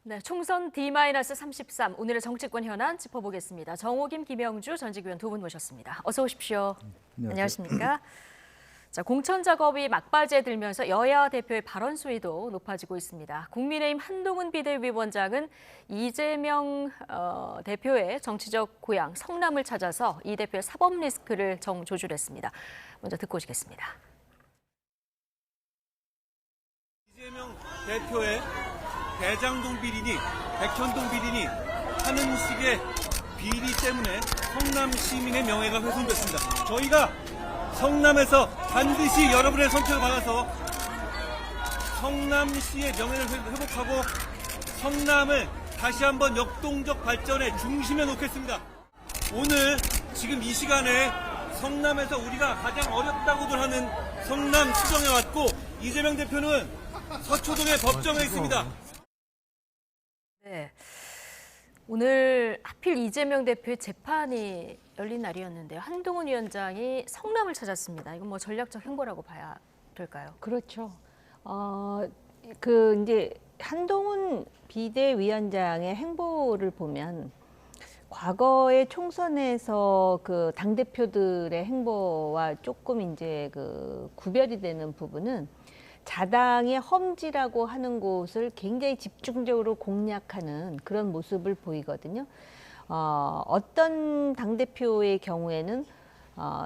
네, 총선 D-33 오늘의 정치권 현안 짚어보겠습니다. 정호김, 김영주 전직 의원 두 분 모셨습니다. 어서 오십시오. 안녕하십니까? 자, 공천 작업이 막바지에 들면서 여야 대표의 발언 수위도 높아지고 있습니다. 국민의힘 한동훈 비대위원장은 이재명 대표의 정치적 고향 성남을 찾아서 이 대표의 사법 리스크를 정조준했습니다. 먼저 듣고 오시겠습니다. 이재명 대표의 대장동 비리니 백현동 비리니 하는 식의 비리 때문에 성남 시민의 명예가 훼손됐습니다. 저희가 성남에서 반드시 여러분의 선택을 받아서 성남시의 명예를 회복하고 성남을 다시 한번 역동적 발전의 중심에 놓겠습니다. 오늘 지금 이 시간에 성남에서 우리가 가장 어렵다고들 하는 성남 수정에 왔고 이재명 대표는 서초동의 법정에 있습니다. 네, 오늘 하필 이재명 대표의 재판이 열린 날이었는데요. 한동훈 위원장이 성남을 찾았습니다. 이건 뭐 전략적 행보라고 봐야 될까요? 그렇죠. 이제 한동훈 비대위원장의 행보를 보면 과거의 총선에서 그 당대표들의 행보와 조금 이제 그 구별이 되는 부분은 자당의 험지라고 하는 곳을 굉장히 집중적으로 공략하는 그런 모습을 보이거든요. 어떤 당대표의 경우에는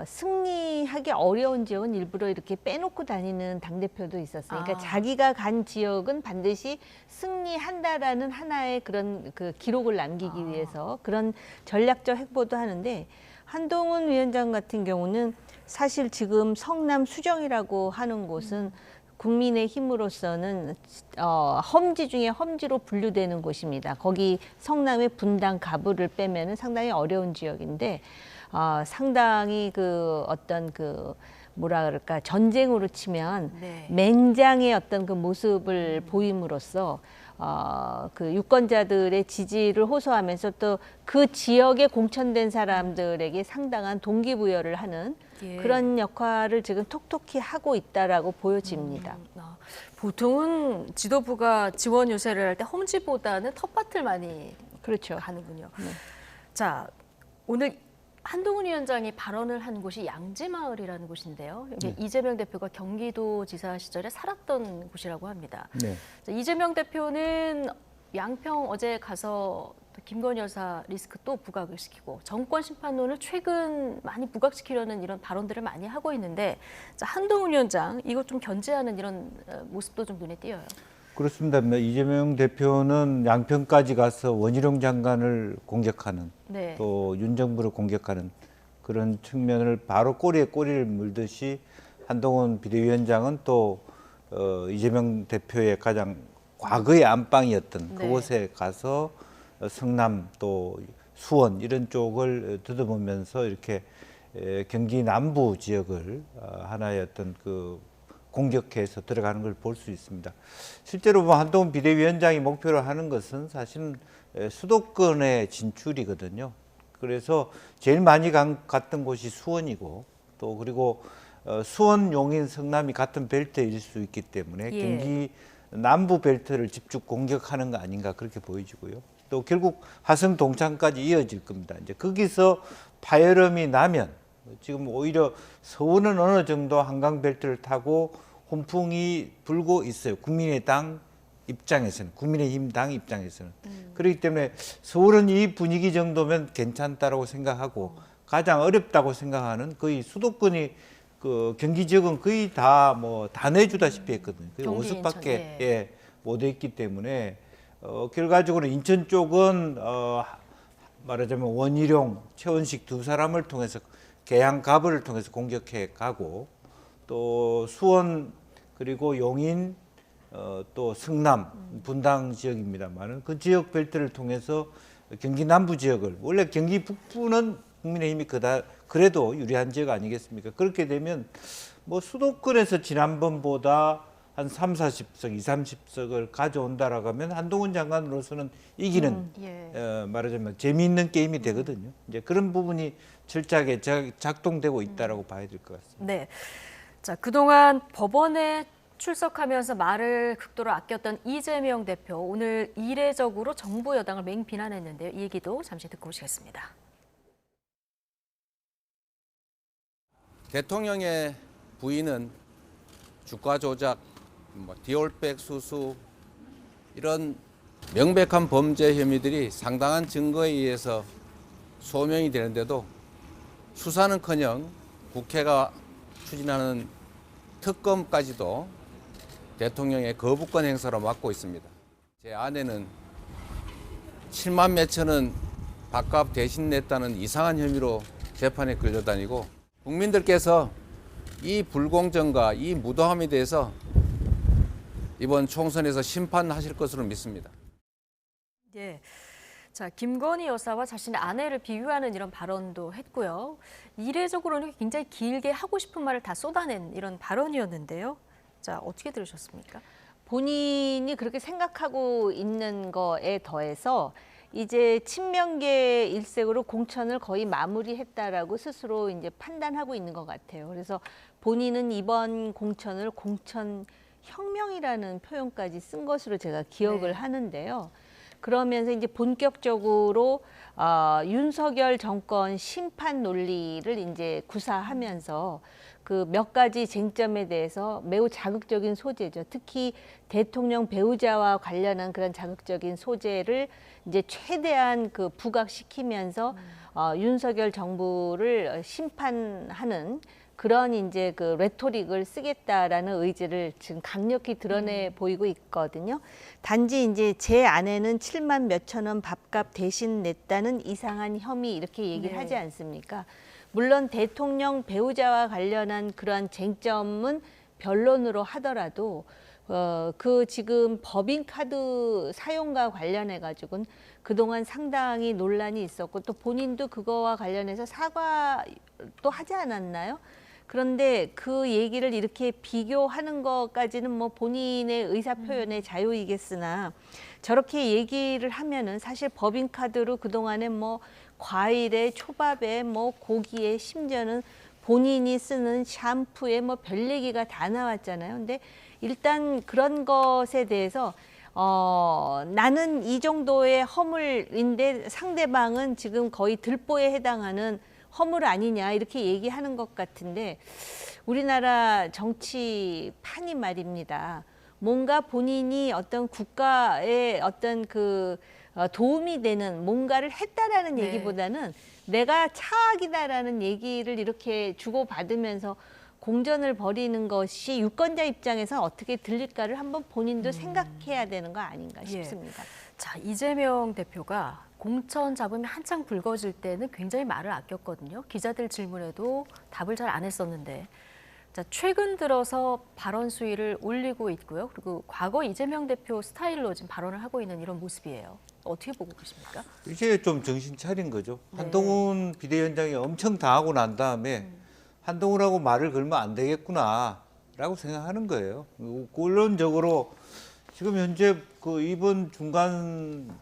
승리하기 어려운 지역은 일부러 이렇게 빼놓고 다니는 당대표도 있었어요. 그러니까 자기가 간 지역은 반드시 승리한다라는 하나의 그런 그 기록을 남기기 위해서 그런 전략적 행보도 하는데 한동훈 위원장 같은 경우는 사실 지금 성남 수정이라고 하는 곳은 국민의힘으로서는 험지 중에 험지로 분류되는 곳입니다. 거기 성남의 분당 가부를 빼면은 상당히 어려운 지역인데 상당히 그 어떤 그 뭐라 그럴까 전쟁으로 치면 네. 맹장의 어떤 그 모습을 보임으로써 그 유권자들의 지지를 호소하면서 또 그 지역에 공천된 사람들에게 상당한 동기부여를 하는 예. 그런 역할을 지금 톡톡히 하고 있다라고 보여집니다. 보통은 지도부가 지원 요새를 할 때 험지보다는 텃밭을 많이 그렇죠. 가는군요. 네. 자, 오늘 한동훈 위원장이 발언을 한 곳이 양지마을이라는 곳인데요. 이게 이재명 대표가 경기도지사 시절에 살았던 곳이라고 합니다. 네. 자, 이재명 대표는 양평 어제 가서 또 김건희 여사 리스크 또 부각을 시키고 정권 심판론을 최근 많이 부각시키려는 이런 발언들을 많이 하고 있는데 자, 한동훈 위원장 이거 좀 견제하는 이런 모습도 좀 눈에 띄어요. 그렇습니다. 이재명 대표는 양평까지 가서 원희룡 장관을 공격하는 네. 또 윤 정부를 공격하는 그런 측면을 바로 꼬리에 꼬리를 물듯이 한동훈 비대위원장은 또 이재명 대표의 가장 과거의 안방이었던 네. 그곳에 가서 성남 또 수원 이런 쪽을 들어보면서 이렇게 경기 남부 지역을 하나의 어떤 그 공격해서 들어가는 걸 볼 수 있습니다. 실제로 뭐 한동훈 비대위원장이 목표로 하는 것은 사실은 수도권의 진출이거든요. 그래서 제일 많이 갔던 곳이 수원이고 또 그리고 수원, 용인, 성남이 같은 벨트일 수 있기 때문에 예. 경기 남부 벨트를 집중 공격하는 거 아닌가 그렇게 보여지고요. 또 결국 화성 동창까지 이어질 겁니다. 이제 거기서 파열음이 나면 지금 오히려 서울은 어느 정도 한강 벨트를 타고 훈풍이 불고 있어요. 국민의당 입장에서는, 국민의힘 당 입장에서는. 그렇기 때문에 서울은 이 분위기 정도면 괜찮다라고 생각하고 가장 어렵다고 생각하는 거의 수도권이 그 경기 지역은 거의 다 내주다시피 했거든요. 거의 경기, 5석밖에 인천, 예, 못 했기 때문에 결과적으로 인천 쪽은 말하자면 원희룡, 최원식 두 사람을 통해서 계양 가부를 통해서 공격해 가고 또 수원 그리고 용인 또 성남 분당 지역입니다만은 그 지역 벨트를 통해서 경기 남부 지역을 원래 경기 북부는 국민의힘이 그래도 유리한 지역 아니겠습니까? 그렇게 되면 뭐 수도권에서 지난번보다 한 3, 40석, 2, 30석을 가져온다라고 하면 한동훈 장관으로서는 이기는 말하자면 재미있는 게임이 되거든요. 이제 그런 부분이 철저하게 작동되고 있다라고 봐야 될 것 같습니다. 네. 자, 그동안 법원의 출석하면서 말을 극도로 아꼈던 이재명 대표, 오늘 이례적으로 정부 여당을 맹비난했는데요. 이 얘기도 잠시 듣고 오시겠습니다. 대통령의 부인은 주가 조작, 디올백 수수 이런 명백한 범죄 혐의들이 상당한 증거에 의해서 소명이 되는데도 수사는커녕 국회가 추진하는 특검까지도 대통령의 거부권 행사로 막고 있습니다. 제 아내는 7만 몇천 원 밥값 대신 냈다는 이상한 혐의로 재판에 끌려다니고 국민들께서 이 불공정과 이 무도함에 대해서 이번 총선에서 심판하실 것으로 믿습니다. 예. 자, 김건희 여사와 자신의 아내를 비유하는 이런 발언도 했고요. 이례적으로는 굉장히 길게 하고 싶은 말을 다 쏟아낸 이런 발언이었는데요. 자, 어떻게 들으셨습니까? 본인이 그렇게 생각하고 있는 거에 더해서 이제 친명계 일색으로 공천을 거의 마무리했다라고 스스로 이제 판단하고 있는 것 같아요. 그래서 본인은 이번 공천을 공천 혁명이라는 표현까지 쓴 것으로 제가 기억을 하는데요. 그러면서 이제 본격적으로 윤석열 정권 심판 논리를 이제 구사하면서 그 몇 가지 쟁점에 대해서 매우 자극적인 소재죠. 특히 대통령 배우자와 관련한 그런 자극적인 소재를 이제 최대한 그 부각시키면서 윤석열 정부를 심판하는 그런 이제 그 레토릭을 쓰겠다라는 의지를 지금 강력히 드러내 보이고 있거든요. 단지 이제 제 아내는 7만 몇천 원 밥값 대신 냈다는 이상한 혐의 이렇게 얘기를 하지 않습니까? 물론 대통령 배우자와 관련한 그러한 쟁점은 변론으로 하더라도 그 지금 법인카드 사용과 관련해 가지고는 그동안 상당히 논란이 있었고 또 본인도 그거와 관련해서 사과도 하지 않았나요? 그런데 그 얘기를 이렇게 비교하는 것까지는 뭐 본인의 의사표현의 자유이겠으나 저렇게 얘기를 하면은 사실 법인카드로 그동안에 뭐 과일에 초밥에 뭐 고기에 심지어는 본인이 쓰는 샴푸에 뭐 별 얘기가 다 나왔잖아요. 근데 일단 그런 것에 대해서 나는 이 정도의 허물인데 상대방은 지금 거의 들보에 해당하는 허물 아니냐 이렇게 얘기하는 것 같은데 우리나라 정치판이 말입니다. 뭔가 본인이 어떤 국가의 어떤 그 도움이 되는 뭔가를 했다라는 얘기보다는 내가 차악이다라는 얘기를 이렇게 주고받으면서 공전을 벌이는 것이 유권자 입장에서 어떻게 들릴까를 한번 본인도 생각해야 되는 거 아닌가 싶습니다. 자, 이재명 대표가 공천 잡음이 한창 불거질 때는 굉장히 말을 아꼈거든요. 기자들 질문에도 답을 잘 안 했었는데 자, 최근 들어서 발언 수위를 올리고 있고요. 그리고 과거 이재명 대표 스타일로 지금 발언을 하고 있는 이런 모습이에요. 어떻게 보고 계십니까? 이제 좀 정신 차린 거죠. 한동훈 비대위원장이 엄청 당하고 난 다음에 한동훈하고 말을 걸면 안 되겠구나라고 생각하는 거예요. 결론적으로 지금 현재 그 이번 중간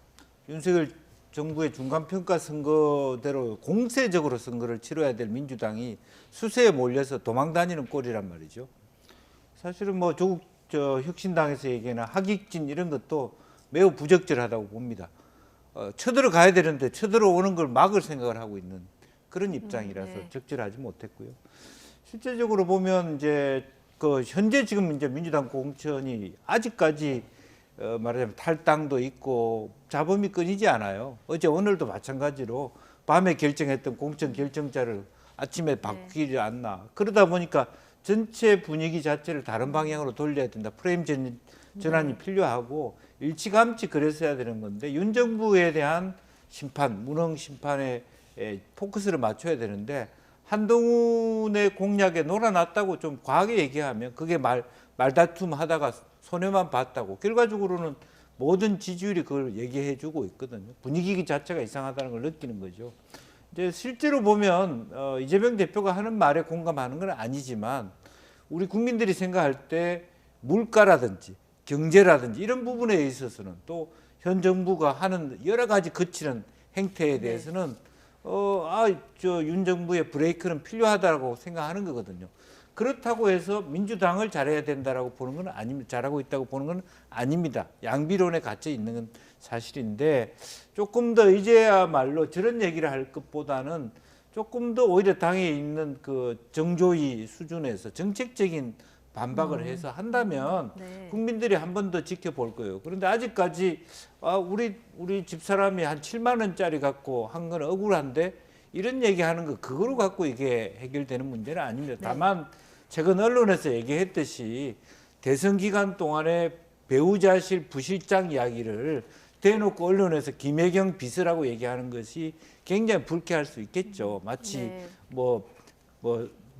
윤석열 정부의 중간평가 선거대로 공세적으로 선거를 치러야 될 민주당이 수세에 몰려서 도망다니는 꼴이란 말이죠. 사실은 뭐 조국 혁신당에서 얘기하는 하객진 이런 것도 매우 부적절하다고 봅니다. 쳐들어가야 되는데 쳐들어오는 걸 막을 생각을 하고 있는 그런 입장이라서 적절하지 못했고요. 실제적으로 보면 이제 그 현재 지금 이제 민주당 공천이 아직까지 말하자면 탈당도 있고 잡음이 끊이지 않아요. 어제 오늘도 마찬가지로 밤에 결정했던 공천 결정자를 아침에 바뀌지 않나. 그러다 보니까 전체 분위기 자체를 다른 방향으로 돌려야 된다. 프레임 전환이 필요하고 일찌감치 그래서 해야 되는 건데 윤 정부에 대한 심판, 무능 심판에 포커스를 맞춰야 되는데 한동훈의 공약에 놀아났다고 좀 과하게 얘기하면 그게 말다툼 하다가 손해만 봤다고 결과적으로는 모든 지지율이 그걸 얘기해 주고 있거든요. 분위기 자체가 이상하다는 걸 느끼는 거죠. 이제 실제로 보면 이재명 대표가 하는 말에 공감하는 건 아니지만 우리 국민들이 생각할 때 물가라든지 경제라든지 이런 부분에 있어서는 또 현 정부가 하는 여러 가지 거치는 행태에 대해서는 윤 정부의 브레이크는 필요하다고 생각하는 거거든요. 그렇다고 해서 민주당을 잘해야 된다라고 보는 건 아닙니다. 잘하고 있다고 보는 건 아닙니다. 양비론에 갇혀 있는 건 사실인데 조금 더 이제야말로 저런 얘기를 할 것보다는 조금 더 오히려 당에 있는 그 정조위 수준에서 정책적인 반박을 해서 한다면 네. 국민들이 한 번 더 지켜볼 거예요. 그런데 아직까지 우리 집사람이 한 7만 원짜리 갖고 한 건 억울한데 이런 얘기하는 거 그거로 갖고 이게 해결되는 문제는 아닙니다. 다만 최근 언론에서 얘기했듯이 대선 기간 동안에 배우자실 부실장 이야기를 대놓고 언론에서 김혜경 비서라고 얘기하는 것이 굉장히 불쾌할 수 있겠죠. 마치 네. 뭐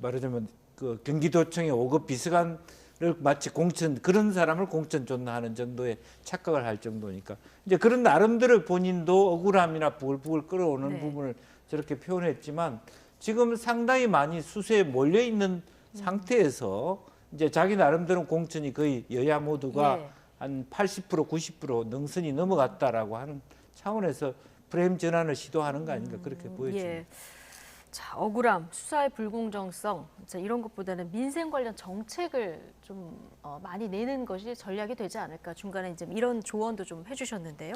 말하자면 그 경기도청의 5급 비서관을 마치 공천 그런 사람을 공천 존나하는 정도의 착각을 할 정도니까 이제 그런 나름대로 본인도 억울함이나 부글부글 끓어오는 네. 부분을 저렇게 표현했지만 지금 상당히 많이 수세에 몰려 있는 상태에서 이제 자기 나름대로 공천이 거의 여야 모두가 예. 한 80% 90% 능선이 넘어갔다라고 하는 차원에서 프레임 전환을 시도하는 거 아닌가 그렇게 보여집니다. 예. 자, 억울함, 수사의 불공정성, 자, 이런 것보다는 민생 관련 정책을 좀 많이 내는 것이 전략이 되지 않을까. 중간에 이제 이런 조언도 좀 해주셨는데요.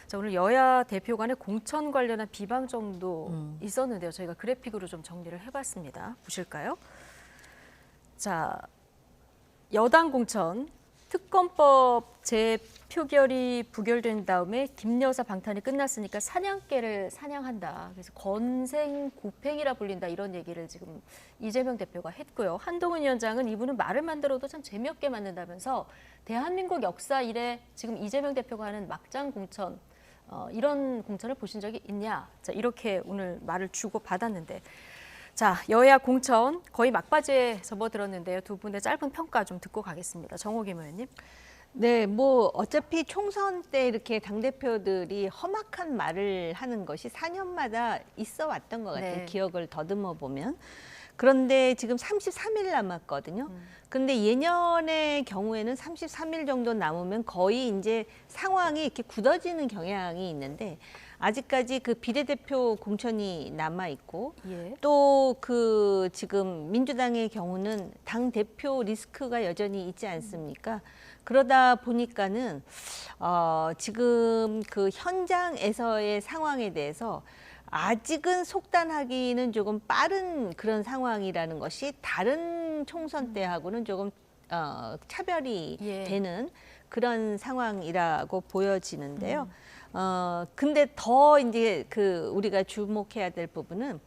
자, 오늘 여야 대표 간의 공천 관련한 비방정도 있었는데요. 저희가 그래픽으로 좀 정리를 해봤습니다. 보실까요? 자, 여당 공천. 특검법 재표결이 부결된 다음에 김 여사 방탄이 끝났으니까 사냥개를 사냥한다. 그래서 건생고팽이라 불린다. 이런 얘기를 지금 이재명 대표가 했고요. 한동훈 위원장은 이분은 말을 만들어도 참 재미없게 만든다면서 대한민국 역사 이래 지금 이재명 대표가 하는 막장 공천 이런 공천을 보신 적이 있냐. 자, 이렇게 오늘 말을 주고 받았는데 자, 여야 공천 거의 막바지에 접어들었는데요. 두 분의 짧은 평가 좀 듣고 가겠습니다. 정호김 의원님. 네, 뭐 어차피 총선 때 이렇게 당대표들이 험악한 말을 하는 것이 4년마다 있어 왔던 것 같아요. 네. 기억을 더듬어 보면. 그런데 지금 33일 남았거든요. 근데 예년의 경우에는 33일 정도 남으면 거의 이제 상황이 이렇게 굳어지는 경향이 있는데 아직까지 그 비례대표 공천이 남아 있고 예. 또 그 지금 민주당의 경우는 당 대표 리스크가 여전히 있지 않습니까? 그러다 보니까는 지금 그 현장에서의 상황에 대해서 아직은 속단하기는 조금 빠른 그런 상황이라는 것이 다른 총선 때하고는 조금 차별이 예. 되는 그런 상황이라고 보여지는데요. 근데 더 이제 그 우리가 주목해야 될 부분은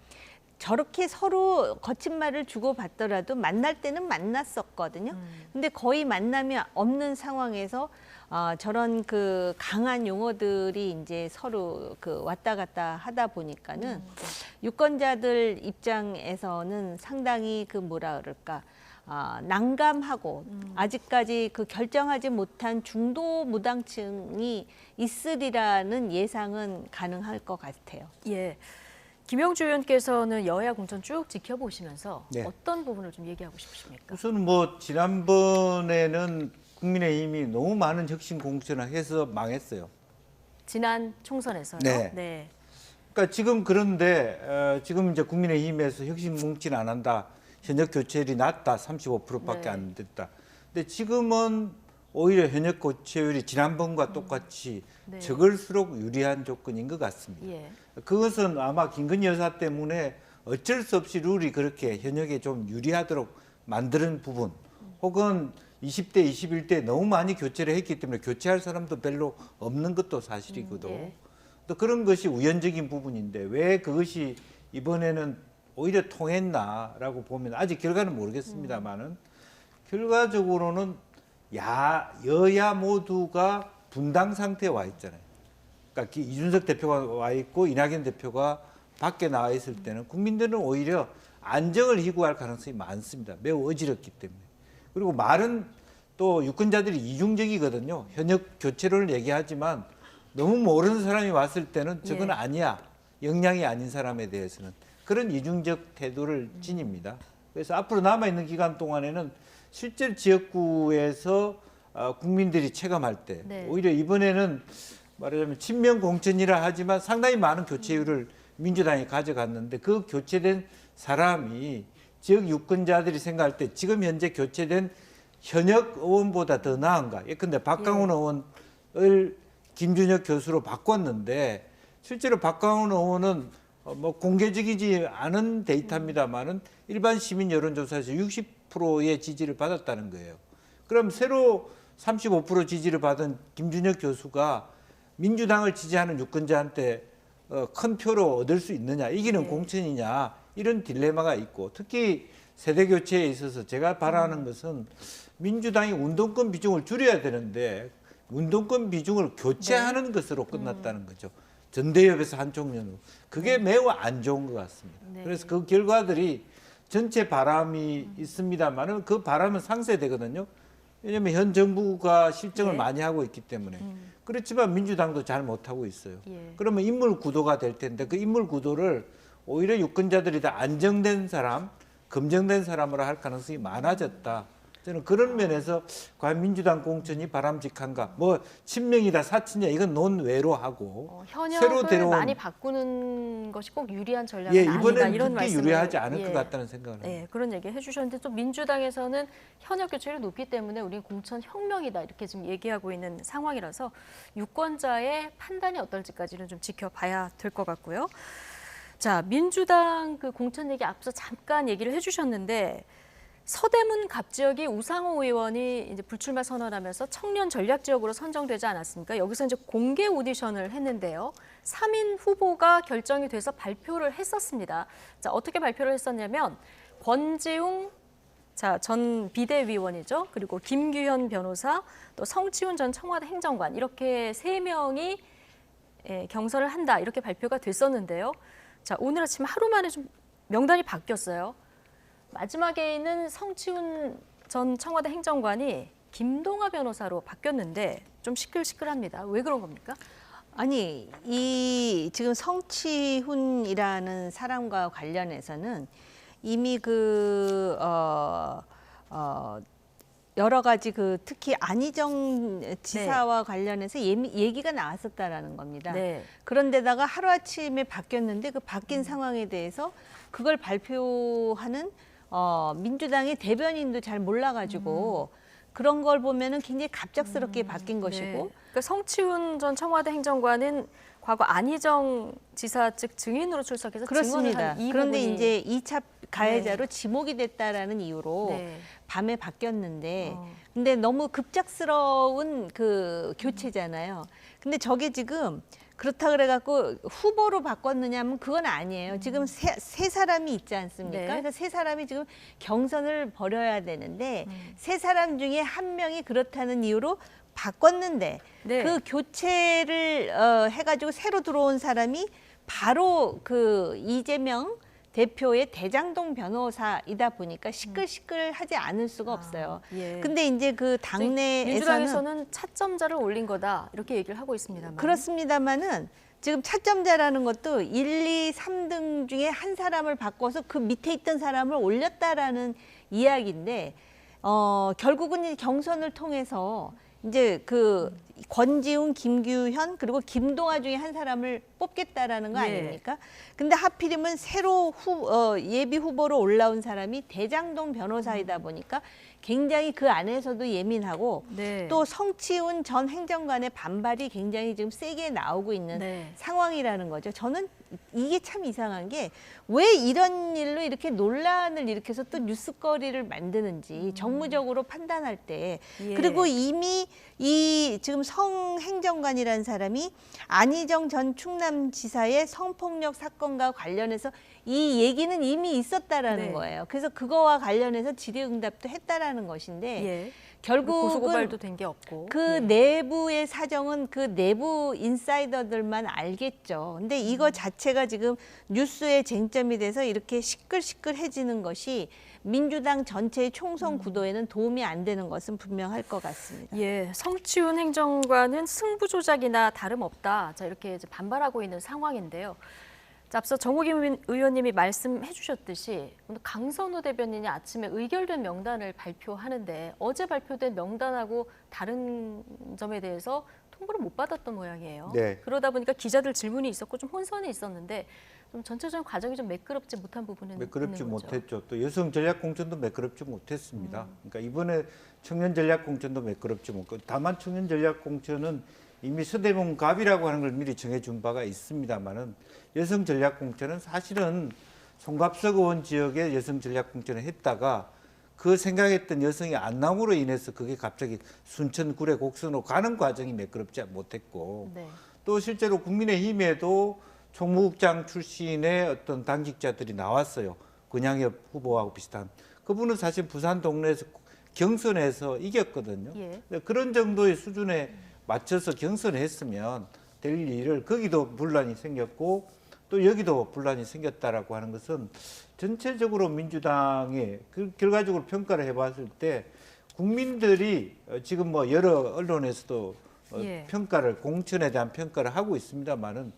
저렇게 서로 거친 말을 주고받더라도 만날 때는 만났었거든요. 근데 거의 만남이 없는 상황에서 저런 그 강한 용어들이 이제 서로 그 왔다 갔다 하다 보니까는 유권자들 입장에서는 상당히 그 뭐라 그럴까 난감하고 아직까지 그 결정하지 못한 중도 무당층이 있으리라는 예상은 가능할 것 같아요. 예. 김영주 의원께서는 여야 공천 쭉 지켜보시면서 네. 어떤 부분을 좀 얘기하고 싶으십니까? 우선 뭐 지난번에는 국민의힘이 너무 많은 혁신 공천을 해서 망했어요. 지난 총선에서요. 네. 그러니까 지금 그런데 지금 이제 국민의힘에서 혁신 공천 안 한다. 현역 교체율이 낮다. 35%밖에 네. 안 됐다. 근데 지금은 오히려 현역 교체율이 지난번과 똑같이 네. 적을수록 유리한 조건인 것 같습니다. 예. 그것은 아마 김건희 여사 때문에 어쩔 수 없이 룰이 그렇게 현역에 좀 유리하도록 만드는 부분 혹은 20대, 21대 너무 많이 교체를 했기 때문에 교체할 사람도 별로 없는 것도 사실이거든. 예. 또 그런 것이 우연적인 부분인데 왜 그것이 이번에는 오히려 통했나라고 보면 아직 결과는 모르겠습니다만은 결과적으로는 여야 모두가 분당 상태에 와 있잖아요. 그러니까 이준석 대표가 와 있고 이낙연 대표가 밖에 나와 있을 때는 국민들은 오히려 안정을 희구할 가능성이 많습니다. 매우 어지럽기 때문에. 그리고 말은 또 유권자들이 이중적이거든요. 현역 교체론을 얘기하지만 너무 모르는 사람이 왔을 때는 저건 예. 아니야. 역량이 아닌 사람에 대해서는. 그런 이중적 태도를 지닙니다. 그래서 앞으로 남아있는 기간 동안에는 실제 지역구에서 국민들이 체감할 때 네. 오히려 이번에는 말하자면 친명 공천이라 하지만 상당히 많은 교체율을 민주당이 가져갔는데 그 교체된 사람이 지역 유권자들이 생각할 때 지금 현재 교체된 현역 의원보다 더 나은가? 예컨대 박강훈 의원을 김준혁 교수로 바꿨는데 실제로 박강훈 의원은 뭐 공개적이지 않은 데이터입니다만은 일반 시민 여론조사에서 60%의 지지를 받았다는 거예요. 그럼 새로 35% 지지를 받은 김준혁 교수가 민주당을 지지하는 유권자한테 큰 표를 얻을 수 있느냐, 이기는 공천이냐, 이런 딜레마가 있고, 특히 세대 교체에 있어서 제가 바라는 것은 민주당이 운동권 비중을 줄여야 되는데 운동권 비중을 교체하는 것으로 끝났다는 거죠. 전대협에서 한총련으로. 그게 매우 안 좋은 것 같습니다. 그래서 그 결과들이 전체 바람이 있습니다만은 그 바람은 상쇄되거든요. 왜냐하면 현 정부가 실정을 많이 하고 있기 때문에. 그렇지만 민주당도 잘 못하고 있어요. 그러면 인물 구도가 될 텐데 그 인물 구도를 오히려 유권자들이 다 안정된 사람, 검증된 사람으로 할 가능성이 많아졌다. 저는 그런 면에서 과연 민주당 공천이 바람직한가? 뭐 친명이다, 사친이다 이건 논외로 하고 현역을 많이 바꾸는 것이 꼭 유리한 전략은 아니다 이번엔 이런 그렇게 말씀을 유리하지 않을 것 같다는 생각을 합니다. 네, 그런 얘기 해주셨는데 또 민주당에서는 현역 교체율이 높기 때문에 우리는 공천 혁명이다 이렇게 지금 얘기하고 있는 상황이라서 유권자의 판단이 어떨지까지는 좀 지켜봐야 될 것 같고요. 자, 민주당 그 공천 얘기 앞서 잠깐 얘기를 해주셨는데. 서대문 갑지역이 우상호 의원이 이제 불출마 선언하면서 청년 전략 지역으로 선정되지 않았습니까? 여기서 이제 공개 오디션을 했는데요. 3인 후보가 결정이 돼서 발표를 했었습니다. 자, 어떻게 발표를 했었냐면 권지웅 전 비대위원이죠. 그리고 김규현 변호사, 또 성치훈 전 청와대 행정관 이렇게 3명이 경선을 한다 이렇게 발표가 됐었는데요. 자, 오늘 아침 하루 만에 좀 명단이 바뀌었어요. 마지막에 있는 성치훈 전 청와대 행정관이 김동아 변호사로 바뀌었는데 좀 시끌시끌합니다. 왜 그런 겁니까? 아니, 이 지금 성치훈이라는 사람과 관련해서는 이미 여러 가지 특히 안희정 지사와 관련해서 얘기가 나왔었다라는 겁니다. 그런데다가 하루아침에 바뀌었는데 그 바뀐 상황에 대해서 그걸 발표하는 민주당의 대변인도 잘 몰라가지고 그런 걸 보면은 굉장히 갑작스럽게 바뀐 것이고. 그러니까 성치훈 전 청와대 행정관은 과거 안희정 지사 측 증인으로 출석해서 그렇습니다. 증언을 한 이 그런데 부분이 이제 2차 가해자로 지목이 됐다라는 이유로 밤에 바뀌었는데, 근데 너무 급작스러운 그 교체잖아요. 근데 저게 지금 그렇다 그래갖고 후보로 바꿨느냐면 그건 아니에요. 지금 세 사람이 있지 않습니까? 그래서 세 사람이 지금 경선을 벌여야 되는데 세 사람 중에 한 명이 그렇다는 이유로 바꿨는데 그 교체를 해가지고 새로 들어온 사람이 바로 그 이재명 대표의 대장동 변호사이다 보니까 시끌시끌하지 않을 수가 없어요. 근데 이제 그 당내에서는 민주당에서는 차점자를 올린 거다 이렇게 얘기를 하고 있습니다만. 그렇습니다만은 지금 차점자라는 것도 1, 2, 3등 중에 한 사람을 바꿔서 그 밑에 있던 사람을 올렸다라는 이야기인데 결국은 이 경선을 통해서 이제 그 권지웅, 김규현 그리고 김동아 중에 한 사람을 뽑겠다라는 거 아닙니까? 근데 하필이면 새로 예비 후보로 올라온 사람이 대장동 변호사이다 보니까 굉장히 그 안에서도 예민하고 또 성치훈 전 행정관의 반발이 굉장히 지금 세게 나오고 있는 상황이라는 거죠. 저는 이게 참 이상한 게 왜 이런 일로 이렇게 논란을 일으켜서 또 뉴스거리를 만드는지 정무적으로 판단할 때 그리고 이미 이 지금 성 행정관이라는 사람이 안희정 전 충남지사의 성폭력 사건과 관련해서 이 얘기는 이미 있었다라는 거예요. 그래서 그거와 관련해서 질의응답도 했다라는 것인데 결국은 고소고발도 된 게 없고 그 내부의 사정은 그 내부 인사이더들만 알겠죠. 근데 이거 자체가 지금 뉴스의 쟁점이 돼서 이렇게 시끌시끌해지는 것이 민주당 전체의 총선 구도에는 도움이 안 되는 것은 분명할 것 같습니다. 성치훈 행정관은 승부 조작이나 다름없다. 자, 이렇게 이제 반발하고 있는 상황인데요. 자, 앞서 정호김 의원님이 말씀해 주셨듯이 오늘 강선우 대변인이 아침에 의결된 명단을 발표하는데 어제 발표된 명단하고 다른 점에 대해서 통보를 못 받았던 모양이에요. 네. 그러다 보니까 기자들 질문이 있었고 좀 혼선이 있었는데 좀 전체적인 과정이 좀 매끄럽지 못한 부분은 매끄럽지 있는 거죠. 못했죠. 또 여성 전략 공천도 매끄럽지 못했습니다. 그러니까 이번에 청년 전략 공천도 매끄럽지 못했고, 다만 청년 전략 공천은 이미 서대문 갑이라고 하는 걸 미리 정해준 바가 있습니다만은 여성 전략 공천은 사실은 송갑석 의원 지역에 여성 전략 공천을 했다가 그 생각했던 여성이 안 나옴으로 인해서 그게 갑자기 순천 구례 곡선으로 가는 과정이 매끄럽지 못했고, 네. 또 실제로 국민의힘에도 총무국장 출신의 어떤 당직자들이 나왔어요. 권양엽 후보하고 비슷한. 그분은 사실 부산 동네에서 경선에서 이겼거든요. 예. 그런 정도의 수준에 맞춰서 경선을 했으면 될 일을 거기도 분란이 생겼고 또 여기도 분란이 생겼다라고 하는 것은 전체적으로 민주당의 결과적으로 평가를 해봤을 때 국민들이 지금 뭐 여러 언론에서도 예. 평가를 공천에 대한 평가를 하고 있습니다만은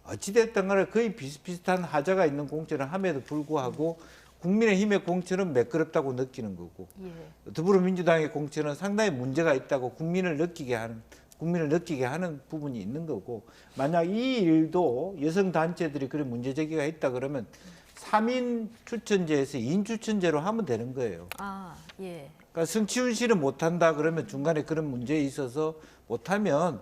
어찌됐든 간에 거의 비슷비슷한 하자가 있는 공천을 함에도 불구하고 국민의힘의 공천은 매끄럽다고 느끼는 거고 예. 더불어민주당의 공천은 상당히 문제가 있다고 국민을 느끼게 하는 부분이 있는 거고, 만약 이 일도 여성 단체들이 그런 문제 제기가 있다 그러면 3인 추천제에서 2인 추천제로 하면 되는 거예요. 아, 예. 그러니까 성치훈 씨는 못한다 그러면 중간에 그런 문제에 있어서 못하면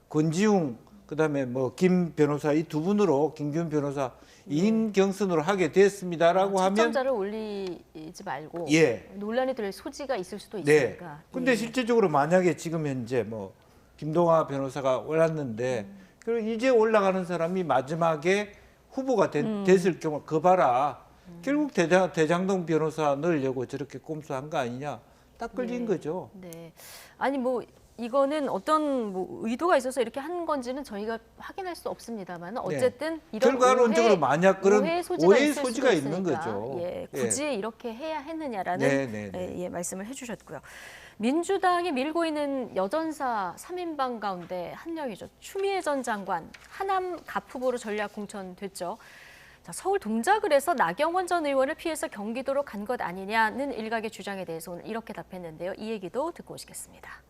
권지웅 그다음에 뭐 김 변호사 이 두 분으로 김균 변호사 2인 경선으로 하게 됐습니다라고 하면 채점자를 올리지 말고 예. 논란이 될 소지가 있을 수도 네. 있으니까. 근데 예. 실제적으로 만약에 지금 현재 뭐 김동아 변호사가 올랐는데 그리고 이제 올라가는 사람이 마지막에 후보가 됐을 경우 그 봐라. 결국 대장동 변호사 넣으려고 저렇게 꼼수한 거 아니냐. 딱 걸린 네. 거죠. 네. 아니 뭐 이거는 어떤 뭐 의도가 있어서 이렇게 한 건지는 저희가 확인할 수 없습니다만 어쨌든 이런 결과론적으로 만약 그런 오해의 소지가, 오해의 있을 소지가 수도 있는 있으니까, 거죠. 예, 굳이 이렇게 해야 했느냐라는 네, 네, 네. 예, 말씀을 해주셨고요. 민주당이 밀고 있는 여전사 3인방 가운데 한 명이죠. 추미애 전 장관 하남 갑 후보로 전략 공천됐죠. 자, 서울 동작을 해서 나경원 전 의원을 피해서 경기도로 간 것 아니냐는 일각의 주장에 대해서 오늘 이렇게 답했는데요. 이 얘기도 듣고 오시겠습니다.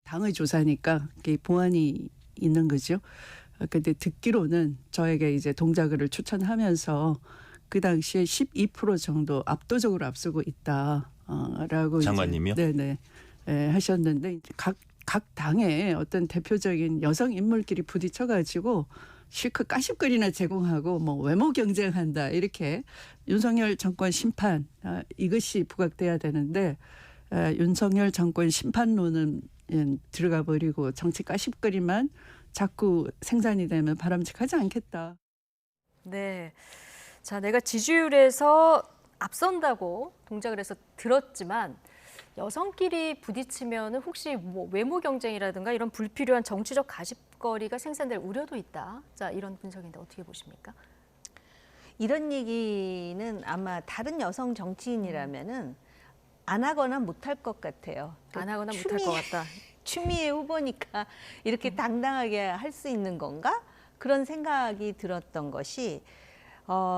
당의 조사니까 이게 보안이 있는 거죠. 근데 듣기로는 저에게 이제 동작을 추천하면서 그 당시에 12% 정도 압도적으로 앞서고 있다라고 장관님이요? 네네 하셨는데 각 당의 어떤 대표적인 여성 인물끼리 부딪혀가지고 실컷 까십거리나 제공하고 뭐 외모 경쟁한다 이렇게 윤석열 정권 심판 이것이 부각돼야 되는데 윤석열 정권 심판론은 들어가 버리고 정치 까십거리만 자꾸 생산이 되면 바람직하지 않겠다. 네. 자, 내가 지지율에서 앞선다고 동작을 해서 들었지만 여성끼리 부딪히면 혹시 뭐 외모 경쟁이라든가 이런 불필요한 정치적 가십거리가 생산될 우려도 있다. 자, 이런 분석인데 어떻게 보십니까? 이런 얘기는 아마 다른 여성 정치인이라면은 안 하거나 못할 것 같아요. 안 하거나 못할 것 같다. 추미애 후보니까 이렇게 당당하게 할 수 있는 건가? 그런 생각이 들었던 것이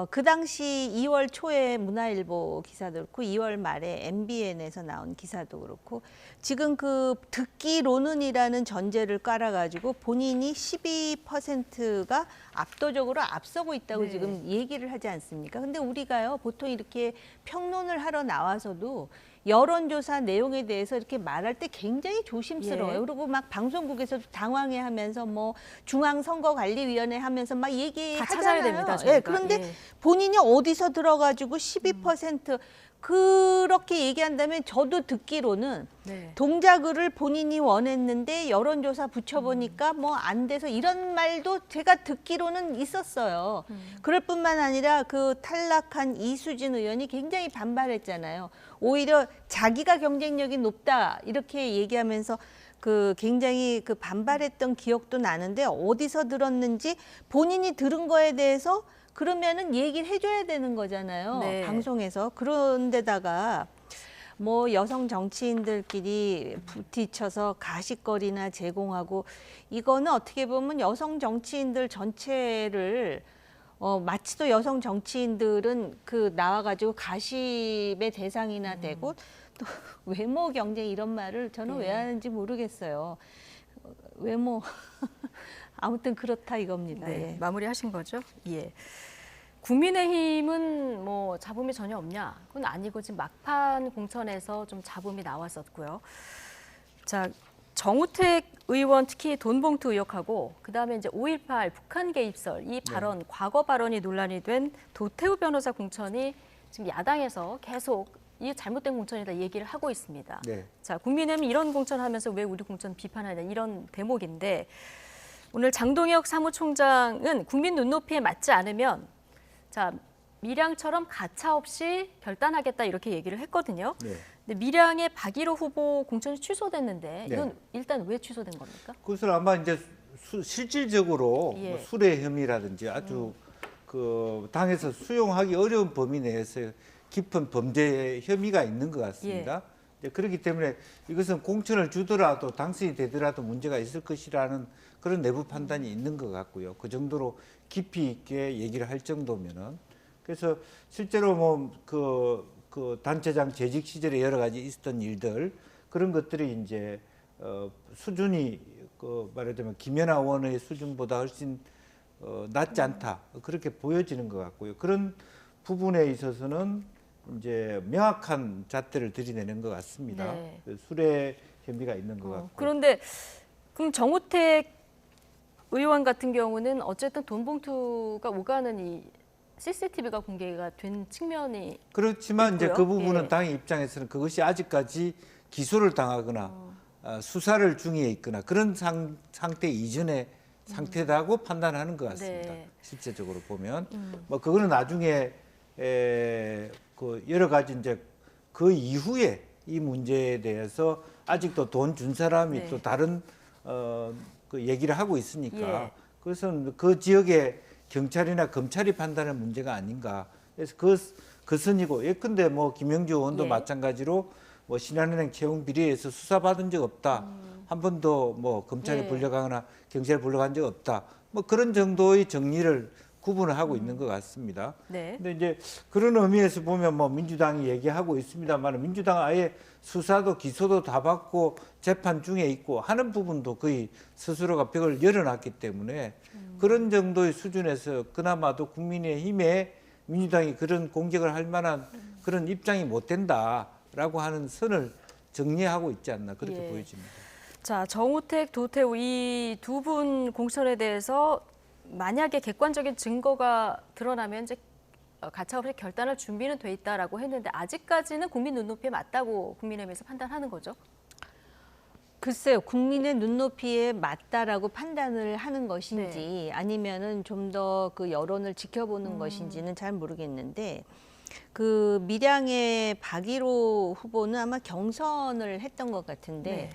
그 당시 2월 초에 문화일보 기사도 그렇고 2월 말에 MBN에서 나온 기사도 그렇고 지금 그 듣기로는이라는 전제를 깔아가지고 본인이 12%가 압도적으로 앞서고 있다고 네. 지금 얘기를 하지 않습니까? 근데 우리가요 보통 이렇게 평론을 하러 나와서도 여론조사 내용에 대해서 이렇게 말할 때 굉장히 조심스러워요. 예. 그리고 막 방송국에서도 당황해하면서 뭐 중앙선거관리위원회 하면서 막 얘기하잖아요. 다 찾아야 됩니다, 예, 저희가. 그런데 예. 본인이 어디서 들어가지고 12% 그렇게 얘기한다면 저도 듣기로는 네. 동작을 본인이 원했는데 여론조사 붙여보니까 뭐 안 돼서 이런 말도 제가 듣기로는 있었어요. 그럴 뿐만 아니라 그 탈락한 이수진 의원이 굉장히 반발했잖아요. 오히려 자기가 경쟁력이 높다 이렇게 얘기하면서 그 굉장히 그 반발했던 기억도 나는데 어디서 들었는지 본인이 들은 거에 대해서 그러면은 얘기를 해줘야 되는 거잖아요. 네. 방송에서. 그런데다가 뭐 여성 정치인들끼리 부딪혀서 가십거리나 제공하고 이거는 어떻게 보면 여성 정치인들 전체를 마치 또 여성 정치인들은 그 나와가지고 가십의 대상이나 되고 또 외모 경쟁 이런 말을 저는 왜 하는지 모르겠어요. 외모 아무튼 그렇다 이겁니다. 네, 예. 마무리하신 거죠? 예. 국민의힘은 뭐 잡음이 전혀 없냐? 그건 아니고 지금 막판 공천에서 좀 잡음이 나왔었고요. 자, 정우택 의원 특히 돈봉투 의혹하고 그다음에 이제 5.18 북한 개입설 이 발언 과거 발언이 논란이 된 도태우 변호사 공천이 지금 야당에서 계속 이게 잘못된 공천이다 얘기를 하고 있습니다. 네. 자, 국민의힘이 이런 공천하면서 왜 우리 공천 비판하냐 이런 대목인데 오늘 장동혁 사무총장은 국민 눈높이에 맞지 않으면 자 밀양처럼 가차없이 결단하겠다 이렇게 얘기를 했거든요. 네. 근데 밀양의 박일호 후보 공천이 취소됐는데 이건 네. 일단 왜 취소된 겁니까? 그것을 아마 이제 실질적으로 예. 뭐 수뢰 혐의라든지 아주 그 당에서 수용하기 어려운 범위 내에서 깊은 범죄 혐의가 있는 것 같습니다. 이제 그렇기 때문에 이것은 공천을 주더라도 당선이 되더라도 문제가 있을 것이라는 그런 내부 판단이 있는 것 같고요. 그 정도로 깊이 있게 얘기를 할 정도면은 그래서 실제로 뭐 그 단체장 재직 시절에 여러 가지 있었던 일들 그런 것들이 이제 수준이 그 말하자면 김연아 의원의 수준보다 훨씬 낮지 않다 그렇게 보여지는 것 같고요. 그런 부분에 있어서는 이제 명확한 잣대를 들이내는 것 같습니다. 네. 수뢰 혐의가 있는 것 같고. 그런데 그럼 정우택 의원 같은 경우는 어쨌든 돈봉투가 오가는 이 CCTV가 공개가 된 측면이 그렇지만 이제 있고요. 그 부분은 예. 당의 입장에서는 그것이 아직까지 기소를 당하거나 수사를 중에 있거나 그런 상태 이전의 상태다고 판단하는 것 같습니다. 네. 실제적으로 보면 뭐 그거는 나중에 그 여러 가지 이제 그 이후에 이 문제에 대해서 아직도 돈 준 사람이 네. 또 다른 그 얘기를 하고 있으니까 예. 그것은 그 지역의 경찰이나 검찰이 판단할 문제가 아닌가. 그래서 그 선이고 예컨대 뭐 김영주 의원도 예. 마찬가지로 뭐 신한은행 채용 비리에서 수사받은 적 없다. 한 번도 뭐 검찰에 예. 불려가거나 경찰에 불려간 적 없다. 뭐 그런 정도의 정리를 구분을 하고 있는 것 같습니다. 네. 근데 이제 그런 의미에서 보면 뭐 민주당이 얘기하고 있습니다만 민주당은 아예 수사도 기소도 다 받고 재판 중에 있고 하는 부분도 거의 스스로가 벽을 열어놨기 때문에 그런 정도의 수준에서 그나마도 국민의힘에 민주당이 그런 공격을 할 만한 그런 입장이 못 된다라고 하는 선을 정리하고 있지 않나 그렇게 예. 보여집니다. 자, 정우택, 도태우 이 두 분 공천에 대해서 만약에 객관적인 증거가 드러나면 이제 가차없이 결단할 준비는 돼 있다라고 했는데 아직까지는 국민 눈높이에 맞다고 국민의힘에서 판단하는 거죠? 글쎄요, 국민의 눈높이에 맞다라고 판단을 하는 것인지 네. 아니면은 좀 더 그 여론을 지켜보는 것인지는 잘 모르겠는데 그 밀양의 박일호 후보는 아마 경선을 했던 것 같은데 네.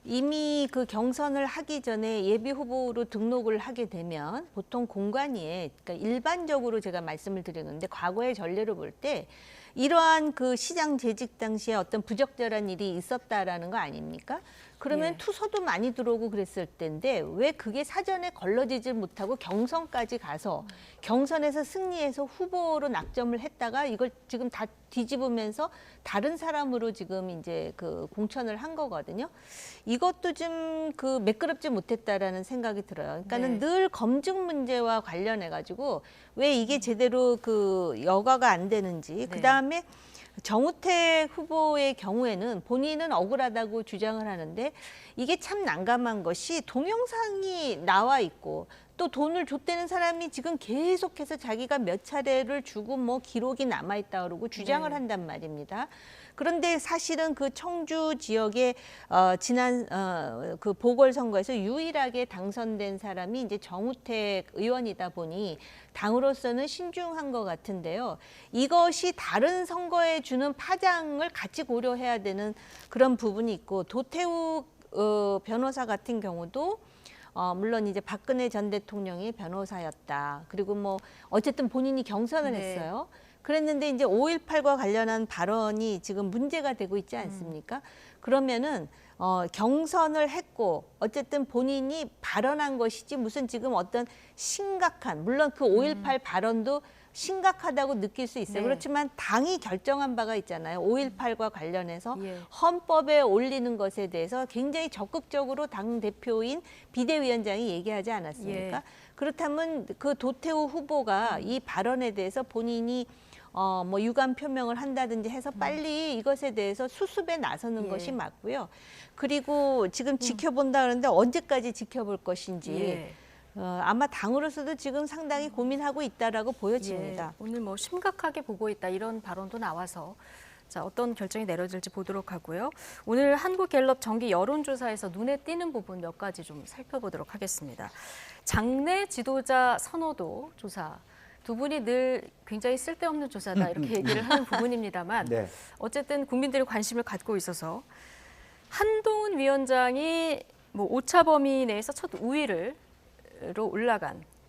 이미 그 경선을 하기 전에 예비 후보로 등록을 하게 되면 보통 공관위에 그러니까 일반적으로 제가 말씀을 드리는데 과거의 전례로 볼 때 이러한 그 시장 재직 당시에 어떤 부적절한 일이 있었다라는 거 아닙니까? 그러면 예. 투서도 많이 들어오고 그랬을 텐데 왜 그게 사전에 걸러지질 못하고 경선까지 가서 경선에서 승리해서 후보로 낙점을 했다가 이걸 지금 다 뒤집으면서 다른 사람으로 지금 이제 그 공천을 한 거거든요. 이것도 좀 그 매끄럽지 못했다라는 생각이 들어요. 그러니까는 네. 늘 검증 문제와 관련해 가지고 왜 이게 제대로 그 여과가 안 되는지 그다음에 정우택 후보의 경우에는 본인은 억울하다고 주장을 하는데 이게 참 난감한 것이 동영상이 나와 있고 또 돈을 줬다는 사람이 지금 계속해서 자기가 몇 차례를 주고 뭐 기록이 남아있다 그러고 주장을 네. 한단 말입니다. 그런데 사실은 그 청주 지역에 지난 그 보궐선거에서 유일하게 당선된 사람이 이제 정우택 의원이다 보니 당으로서는 신중한 것 같은데요. 이것이 다른 선거에 주는 파장을 같이 고려해야 되는 그런 부분이 있고 도태우 변호사 같은 경우도 물론 이제 박근혜 전 대통령의 변호사였다. 그리고 뭐 어쨌든 본인이 경선을 네. 했어요. 그랬는데 이제 5.18과 관련한 발언이 지금 문제가 되고 있지 않습니까? 그러면은 경선을 했고 어쨌든 본인이 발언한 것이지 무슨 지금 어떤 심각한 물론 그 5.18 발언도 심각하다고 느낄 수 있어요. 네. 그렇지만 당이 결정한 바가 있잖아요. 5.18과 관련해서 예. 헌법에 올리는 것에 대해서 굉장히 적극적으로 당 대표인 비대위원장이 얘기하지 않았습니까? 예. 그렇다면 그 도태우 후보가 이 발언에 대해서 본인이 뭐 유감 표명을 한다든지 해서 빨리 이것에 대해서 수습에 나서는 예. 것이 맞고요. 그리고 지금 지켜본다 그러는데 언제까지 지켜볼 것인지 예. 아마 당으로서도 지금 상당히 고민하고 있다라고 보여집니다. 예, 오늘 뭐 심각하게 보고 있다 이런 발언도 나와서 자, 어떤 결정이 내려질지 보도록 하고요. 오늘 한국갤럽 정기 여론조사에서 눈에 띄는 부분 몇 가지 좀 살펴보도록 하겠습니다. 장내 지도자 선호도 조사. 두 분이 늘 굉장히 쓸데없는 조사다 이렇게 얘기를 하는 부분입니다만 네. 어쨌든 국민들이 관심을 갖고 있어서 한동훈 위원장이 뭐 오차 범위 내에서 첫 우위로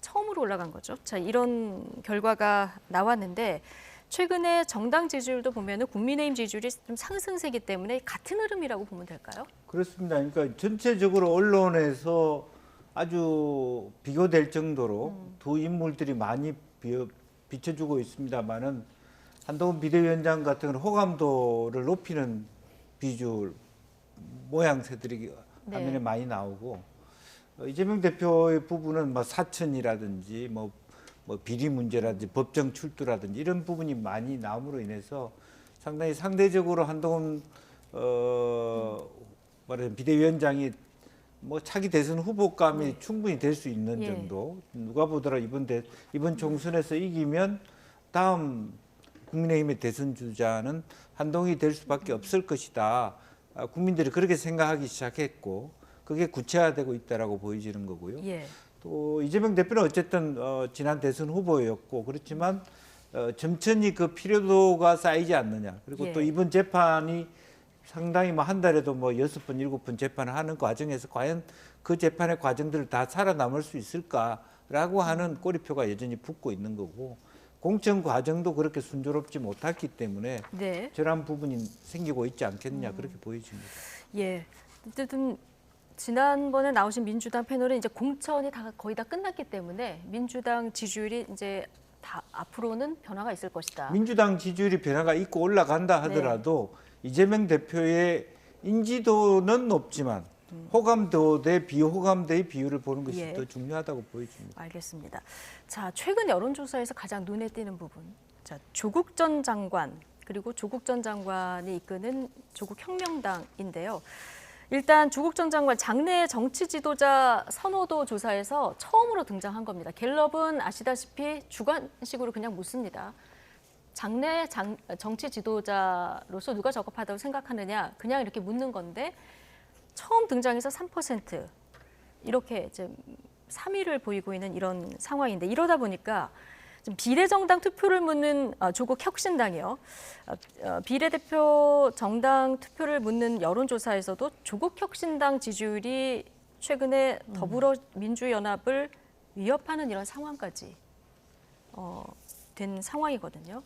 처음으로 올라간 거죠. 자, 이런 결과가 나왔는데 최근에 정당 지지율도 보면은 국민의힘 지지율이 좀 상승세기 때문에 같은 흐름이라고 보면 될까요? 그렇습니다. 그러니까 전체적으로 언론에서 아주 비교될 정도로 두 인물들이 많이 비춰주고 있습니다만은 한동훈 비대위원장 같은 경우는 호감도를 높이는 비주얼 모양새들이 네. 화면에 많이 나오고 이재명 대표의 부분은 뭐 사천이라든지 뭐 비리 문제라든지 법정 출두라든지 이런 부분이 많이 나옴으로 인해서 상당히 상대적으로 한동훈 말하자면 비대위원장이 뭐 차기 대선 후보감이 충분히 될 수 있는 예. 정도. 누가 보더라 이번 총선에서 이기면 다음 국민의힘의 대선 주자는 한동훈이 될 수밖에 없을 것이다. 국민들이 그렇게 생각하기 시작했고 그게 구체화되고 있다라고 보여지는 거고요. 예. 또 이재명 대표는 어쨌든 지난 대선 후보였고 그렇지만 점천히 그 필요도가 쌓이지 않느냐. 그리고 예. 또 이번 재판이 상당히 뭐 한 달에도 뭐 6번, 7번 재판을 하는 과정에서 과연 그 재판의 과정들을 다 살아남을 수 있을까라고 하는 꼬리표가 여전히 붙고 있는 거고 공천 과정도 그렇게 순조롭지 못했기 때문에 네. 저런 부분이 생기고 있지 않겠느냐 그렇게 보여집니다. 예. 어쨌든 지난번에 나오신 민주당 패널은 이제 공천이 거의 다 끝났기 때문에 민주당 지지율이 이제 다 앞으로는 변화가 있을 것이다. 민주당 지지율이 변화가 있고 올라간다 하더라도 이재명 대표의 인지도는 높지만 호감도 대 비호감도의 비율을 보는 것이 예. 더 중요하다고 보여집니다. 알겠습니다. 자, 최근 여론조사에서 가장 눈에 띄는 부분. 자, 조국 전 장관 그리고 조국 전 장관이 이끄는 조국혁명당인데요. 일단 조국 전 장관 장내 정치 지도자 선호도 조사에서 처음으로 등장한 겁니다. 갤럽은 아시다시피 주관식으로 그냥 묻습니다. 장내 정치 지도자로서 누가 적합하다고 생각하느냐 그냥 이렇게 묻는 건데 처음 등장해서 3% 이렇게 이제 3위를 보이고 있는 이런 상황인데 이러다 보니까 좀 비례정당 투표를 묻는 조국 혁신당이요. 비례대표 정당 투표를 묻는 여론조사에서도 조국 혁신당 지지율이 최근에 더불어민주연합을 위협하는 이런 상황까지 된 상황이거든요.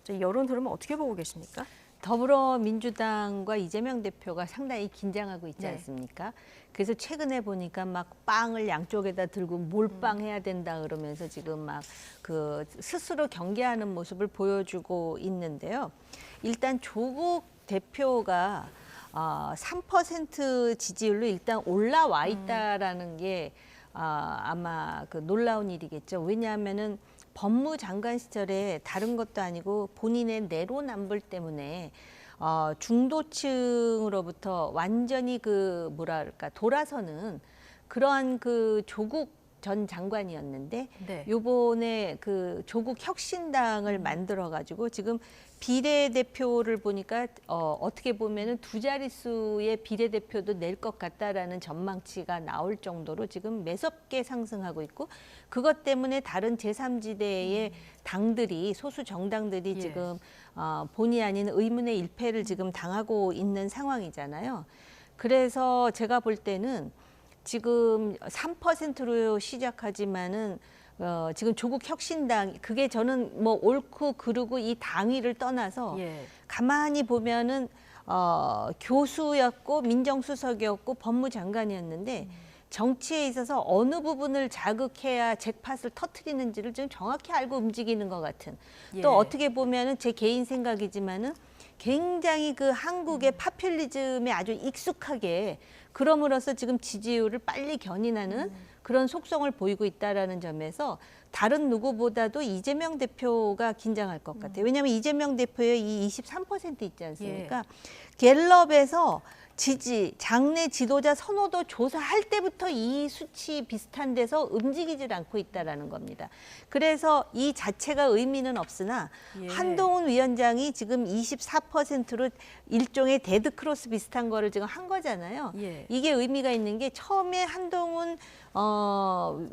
이 여론 흐름은 어떻게 보고 계십니까? 더불어민주당과 이재명 대표가 상당히 긴장하고 있지 네. 않습니까? 그래서 최근에 보니까 막 빵을 양쪽에다 들고 몰빵해야 된다 그러면서 지금 막 그 스스로 경계하는 모습을 보여주고 있는데요. 일단 조국 대표가 3% 지지율로 일단 올라와 있다라는 게 아마 그 놀라운 일이겠죠. 왜냐하면은 법무장관 시절에 다른 것도 아니고 본인의 내로남불 때문에 중도층으로부터 완전히 그 뭐랄까 돌아서는 그러한 그 조국 전 장관이었는데 네. 요번에 그 조국 혁신당을 만들어 가지고 지금 비례대표를 보니까 어떻게 보면은 두 자릿수의 비례대표도 낼 것 같다라는 전망치가 나올 정도로 지금 매섭게 상승하고 있고 그것 때문에 다른 제3지대의 당들이 소수 정당들이 예. 지금 본의 아닌 의문의 일패를 지금 당하고 있는 상황이잖아요. 그래서 제가 볼 때는 지금 3%로 시작하지만은 지금 조국 혁신당 그게 저는 뭐 옳고 그르고 이 당위를 떠나서 예. 가만히 보면은 교수였고 민정수석이었고 법무장관이었는데 정치에 있어서 어느 부분을 자극해야 잭팟을 터트리는지를 좀 정확히 알고 움직이는 것 같은 예. 또 어떻게 보면은 제 개인 생각이지만은 굉장히 그 한국의 파퓰리즘에 아주 익숙하게 그럼으로써 지금 지지율을 빨리 견인하는 그런 속성을 보이고 있다라는 점에서 다른 누구보다도 이재명 대표가 긴장할 것 같아요. 왜냐하면 이재명 대표의 이 23% 있지 않습니까? 갤럽에서 장내 지도자 선호도 조사할 때부터 이 수치 비슷한 데서 움직이질 않고 있다라는 겁니다. 그래서 이 자체가 의미는 없으나 예. 한동훈 위원장이 지금 24%로 일종의 데드크로스 비슷한 거를 지금 한 거잖아요. 예. 이게 의미가 있는 게 처음에 한동훈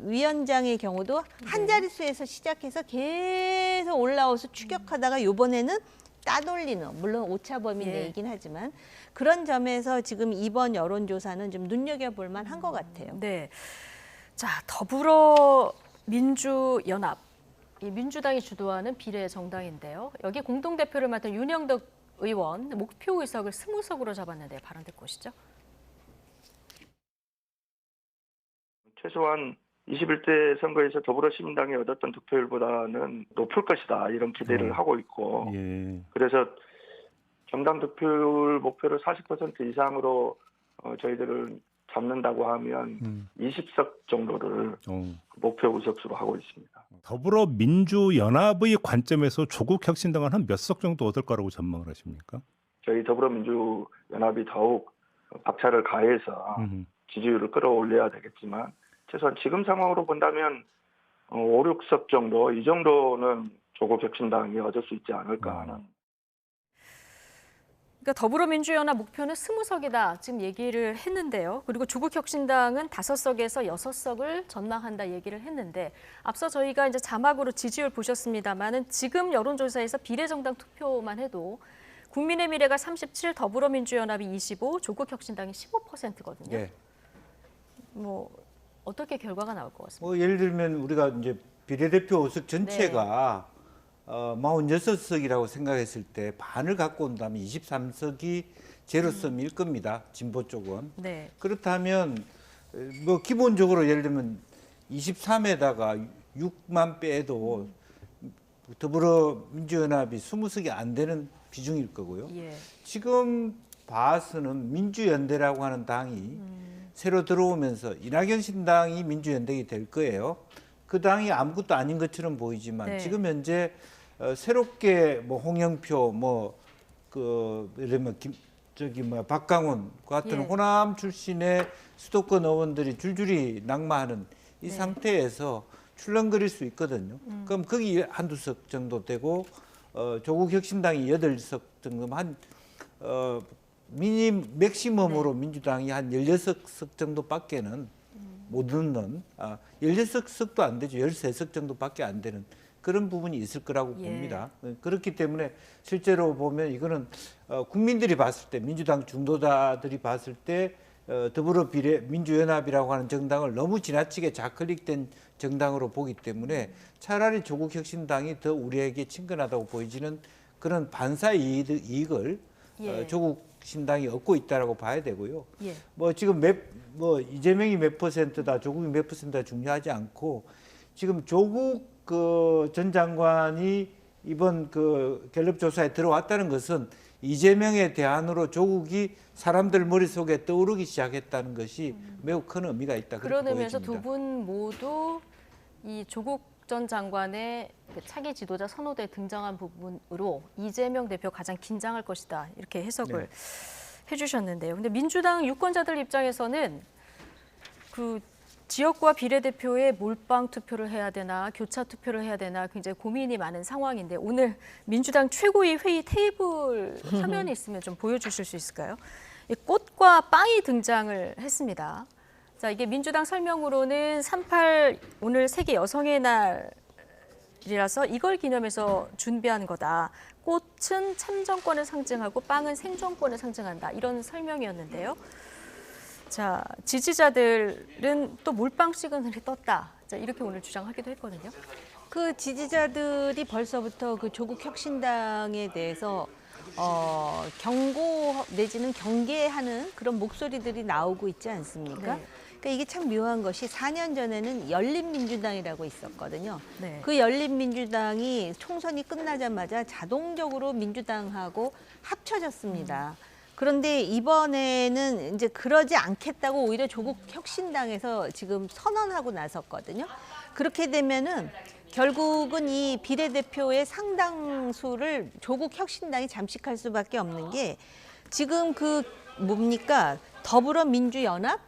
위원장의 경우도 한 자릿수에서 시작해서 계속 올라와서 추격하다가 이번에는 따돌리는, 물론 오차범위 예. 내이긴 하지만 그런 점에서 지금 이번 여론조사는 좀 눈여겨볼 만한 것 같아요. 네. 자, 더불어민주연합. 이 민주당이 주도하는 비례 정당인데요. 여기 공동대표를 맡은 윤영덕 의원 목표 의석을 20석으로 잡았는데 발언 듣고 오시죠. 최소한 21대 선거에서 더불어시민당이 얻었던 득표율보다는 높을 것이다 이런 기대를 하고 있고 그래서 정당 득표율 목표를 40% 이상으로 저희들을 잡는다고 하면 20석 정도를 목표 의석수로 하고 있습니다. 더불어민주연합의 관점에서 조국 혁신당은 한 몇 석 정도 얻을 거라고 전망을 하십니까? 저희 더불어민주연합이 더욱 박차를 가해서 지지율을 끌어올려야 되겠지만 최소한 지금 상황으로 본다면 5, 6석 정도 이 정도는 조국 혁신당이 얻을 수 있지 않을까 하는. 그러니까 더불어민주연합 목표는 20석이다 지금 얘기를 했는데요. 그리고 조국혁신당은 5석에서 6석을 전망한다 얘기를 했는데 앞서 저희가 이제 자막으로 지지율 보셨습니다만은 지금 여론조사에서 비례정당 투표만 해도 국민의 미래가 37, 더불어민주연합이 25, 조국혁신당이 15%거든요. 예. 뭐 어떻게 결과가 나올 것 같습니다. 뭐 예를 들면 우리가 이제 비례대표 의석 전체가 46석이라고 생각했을 때 반을 갖고 온다면 23석이 제로섬일 겁니다. 진보 쪽은. 네. 그렇다면 뭐 기본적으로 예를 들면 23에다가 6만 빼도 더불어민주연합이 20석이 안 되는 비중일 거고요. 예. 지금 봐서는 민주연대라고 하는 당이 새로 들어오면서 이낙연 신당이 민주연대가 될 거예요. 그 당이 아무것도 아닌 것처럼 보이지만 네. 지금 현재 새롭게 뭐 홍영표 예를 들면 박강원 같은 예. 호남 출신의 수도권 의원들이 줄줄이 낙마하는 이 네. 상태에서 출렁거릴 수 있거든요. 그럼 거기 한두 석 정도 되고 조국 혁신당이 8석 정도 맥시멈으로 민주당이 한 16석 정도밖에는 못 얻는 16석도 안 되죠. 13석 정도밖에 안 되는 그런 부분이 있을 거라고 예. 봅니다. 그렇기 때문에 실제로 보면 이거는 국민들이 봤을 때 민주당 중도자들이 봤을 때 더불어민주연합이라고 하는 정당을 너무 지나치게 좌클릭된 정당으로 보기 때문에 차라리 조국혁신당이 더 우리에게 친근하다고 보이지는 그런 반사 이익을 예. 조국 신당이 얻고 있다라고 봐야 되고요. 예. 뭐 지금 이재명이 몇 퍼센트다, 조국이 몇 퍼센트다 중요하지 않고 지금 조국 전 장관이 이번 갤럽 조사에 들어왔다는 것은 이재명의 대안으로 조국이 사람들 머릿속에 떠오르기 시작했다는 것이 매우 큰 의미가 있다. 그런 그렇게 의미에서 보여집니다. 두 분 모두 이 조국 전 장관의 그 차기 지도자 선호도에 등장한 부분으로 이재명 대표 가장 긴장할 것이다 이렇게 해석을 해주셨는데요. 근데 민주당 유권자들 입장에서는 그 지역구와 비례대표에 몰빵 투표를 해야 되나 교차 투표를 해야 되나 굉장히 고민이 많은 상황인데 오늘 민주당 최고위 회의 테이블 화면이 있으면 좀 보여주실 수 있을까요? 이 꽃과 빵이 등장을 했습니다. 자, 이게 민주당 설명으로는 3.8 오늘 세계 여성의 날이라서 이걸 기념해서 준비한 거다. 꽃은 참정권을 상징하고 빵은 생존권을 상징한다. 이런 설명이었는데요. 자, 지지자들은 또 몰빵 시그널이 떴다. 자, 이렇게 오늘 주장하기도 했거든요. 그 지지자들이 벌써부터 그 조국 혁신당에 대해서 경고 내지는 경계하는 그런 목소리들이 나오고 있지 않습니까? 네. 그러니까 이게 참 묘한 것이 4년 전에는 열린민주당이라고 있었거든요. 네. 그 열린민주당이 총선이 끝나자마자 자동적으로 민주당하고 합쳐졌습니다. 그런데 이번에는 이제 그러지 않겠다고 오히려 조국 혁신당에서 지금 선언하고 나섰거든요. 그렇게 되면은 결국은 이 비례대표의 상당수를 조국 혁신당이 잠식할 수밖에 없는 게 지금 그 뭡니까? 더불어민주연합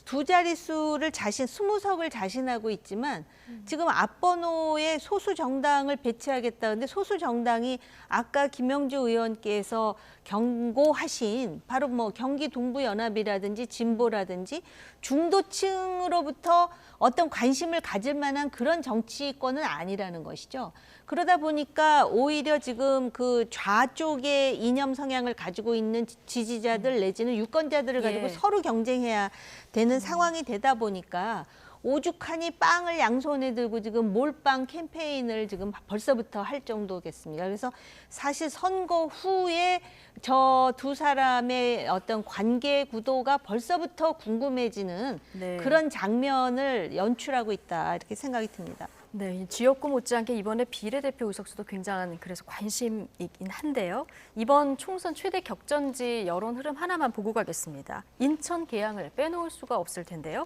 두 자릿수를 20석을 자신하고 있지만 지금 앞번호에 소수 정당을 배치하겠다는데 소수 정당이 아까 김영주 의원께서 경고하신 바로 뭐 경기 동부연합이라든지 진보라든지 중도층으로부터 어떤 관심을 가질 만한 그런 정치권은 아니라는 것이죠. 그러다 보니까 오히려 지금 그 좌쪽의 이념 성향을 가지고 있는 지지자들 내지는 유권자들을 가지고 예. 서로 경쟁해야 되는 상황이 되다 보니까 오죽하니 빵을 양손에 들고 지금 몰빵 캠페인을 지금 벌써부터 할 정도겠습니다. 그래서 사실 선거 후에 저 두 사람의 어떤 관계 구도가 벌써부터 궁금해지는 네. 그런 장면을 연출하고 있다 이렇게 생각이 듭니다. 네, 지역구 못지않게 이번에 비례대표 의석수도 굉장한 그래서 관심이긴 한데요. 이번 총선 최대 격전지 여론 흐름 하나만 보고 가겠습니다. 인천 계양을 빼놓을 수가 없을 텐데요.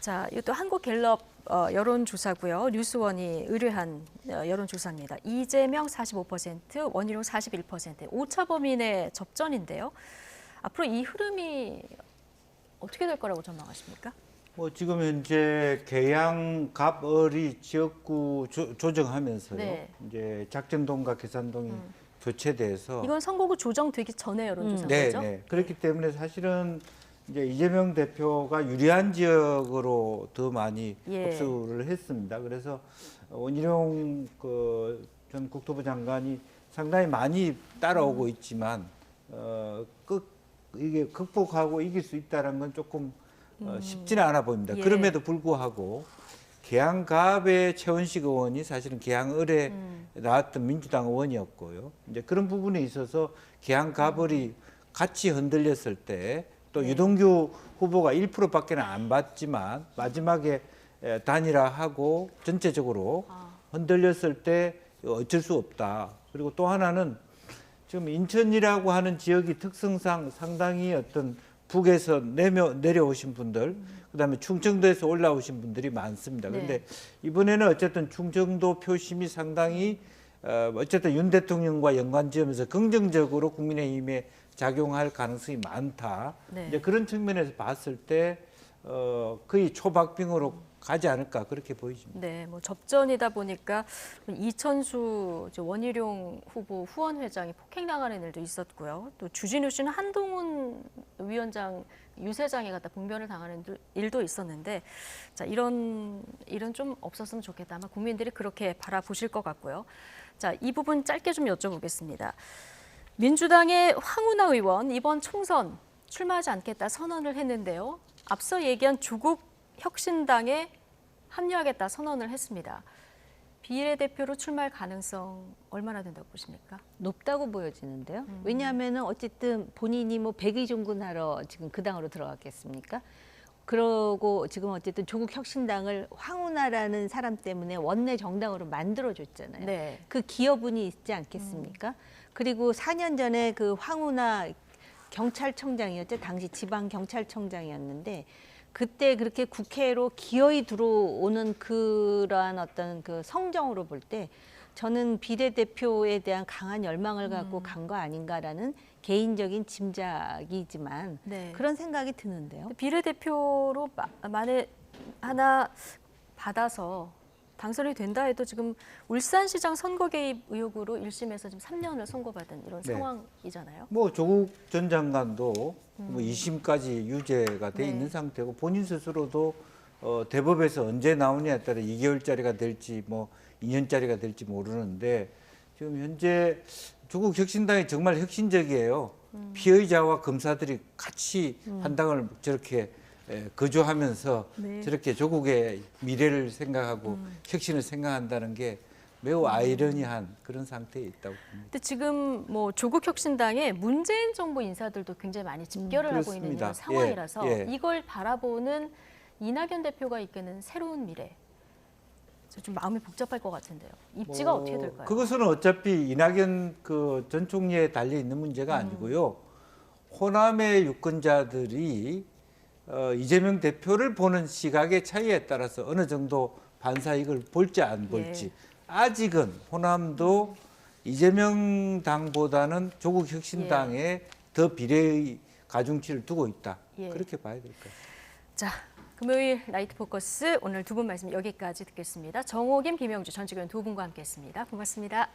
자, 이것도 한국갤럽 여론조사고요. 뉴스원이 의뢰한 여론조사입니다. 이재명 45%, 원희룡 41%, 오차 범위 내 접전인데요. 앞으로 이 흐름이 어떻게 될 거라고 전망하십니까? 뭐 지금 현재 계양, 갑을이 지역구 조정하면서요. 네. 이제 작전동과 계산동이 교체돼서 이건 선거구 조정되기 전에 여론조사인 네, 거죠? 네. 그렇기 때문에 사실은 이제 이재명 대표가 유리한 지역으로 더 많이 예. 흡수를 했습니다. 그래서 원희룡 전 국토부 장관이 상당히 많이 따라오고 있지만 이게 극복하고 이길 수 있다는 건 조금 쉽지는 않아 보입니다. 예. 그럼에도 불구하고 계양갑의 최원식 의원이 사실은 계양을에 나왔던 민주당 의원이었고요. 이제 그런 부분에 있어서 계양갑을이 같이 흔들렸을 때 또 네. 유동규 후보가 1%밖에 안 받지만 마지막에 단일화하고 전체적으로 흔들렸을 때 어쩔 수 없다. 그리고 또 하나는 지금 인천이라고 하는 지역이 특성상 상당히 어떤 북에서 내려오신 분들, 그다음에 충청도에서 올라오신 분들이 많습니다. 그런데 네. 이번에는 어쨌든 충청도 표심이 상당히 어쨌든 윤 대통령과 연관지으면서 긍정적으로 국민의힘에 작용할 가능성이 많다. 네. 이제 그런 측면에서 봤을 때 거의 초박빙으로 가지 않을까 그렇게 보이십니다. 네, 뭐 접전이다 보니까 이천수 원희룡 후보 후원 회장이 폭행당하는 일도 있었고요. 또 주진우 씨는 한동훈 위원장 유세장에 갔다 봉변을 당하는 일도 있었는데, 자 이런 일은 좀 없었으면 좋겠다. 아마 국민들이 그렇게 바라보실 것 같고요. 자, 이 부분 짧게 좀 여쭤보겠습니다. 민주당의 황운하 의원 이번 총선 출마하지 않겠다 선언을 했는데요. 앞서 얘기한 조국 혁신당에 합류하겠다 선언을 했습니다. 비례대표로 출마할 가능성 얼마나 된다고 보십니까? 높다고 보여지는데요. 왜냐하면 어쨌든 본인이 뭐 백의종군하러 지금 그 당으로 들어갔겠습니까? 그러고 지금 어쨌든 조국 혁신당을 황운하라는 사람 때문에 원내 정당으로 만들어줬잖아요. 네. 그 기여분이 있지 않겠습니까? 그리고 4년 전에 그 황운하 경찰청장이었죠. 당시 지방 경찰청장이었는데 그때 그렇게 국회로 기어이 들어오는 그러한 어떤 그 성정으로 볼 때 저는 비례대표에 대한 강한 열망을 갖고 간 거 아닌가라는 개인적인 짐작이지만 네. 그런 생각이 드는데요. 비례대표로 만에 하나 받아서 당선이 된다 해도 지금 울산시장 선거 개입 의혹으로 1심에서 지금 3년을 선고받은 이런 네. 상황이잖아요. 뭐 조국 전 장관도 뭐 2심까지 유죄가 돼 네. 있는 상태고 본인 스스로도 대법에서 언제 나오냐에 따라 2개월짜리가 될지 뭐 2년짜리가 될지 모르는데 지금 현재 조국 혁신당이 정말 혁신적이에요. 피의자와 검사들이 같이 한 당을 저렇게 거주하면서 네. 저렇게 조국의 미래를 생각하고 혁신을 생각한다는 게 매우 아이러니한 그런 상태에 있다고 봅니다. 근데 지금 뭐 조국 혁신당의 문재인 정부 인사들도 굉장히 많이 집결을 하고 있는 그렇습니다. 이런 상황이라서 예. 이걸 바라보는 이낙연 대표가 이끄는 새로운 미래. 좀 마음이 복잡할 것 같은데요. 입지가 어떻게 될까요? 그것은 어차피 이낙연 그 전 총리에 달려 있는 문제가 아니고요. 호남의 유권자들이 이재명 대표를 보는 시각의 차이에 따라서 어느 정도 반사익을 볼지 안 볼지. 아직은 호남도 이재명 당보다는 조국 혁신당에 더 비례의 가중치를 두고 있다. 그렇게 봐야 될 거예요. 자, 금요일 라이트 포커스 오늘 두 분 말씀 여기까지 듣겠습니다. 정호김, 김영주 전 직원 두 분과 함께했습니다. 고맙습니다.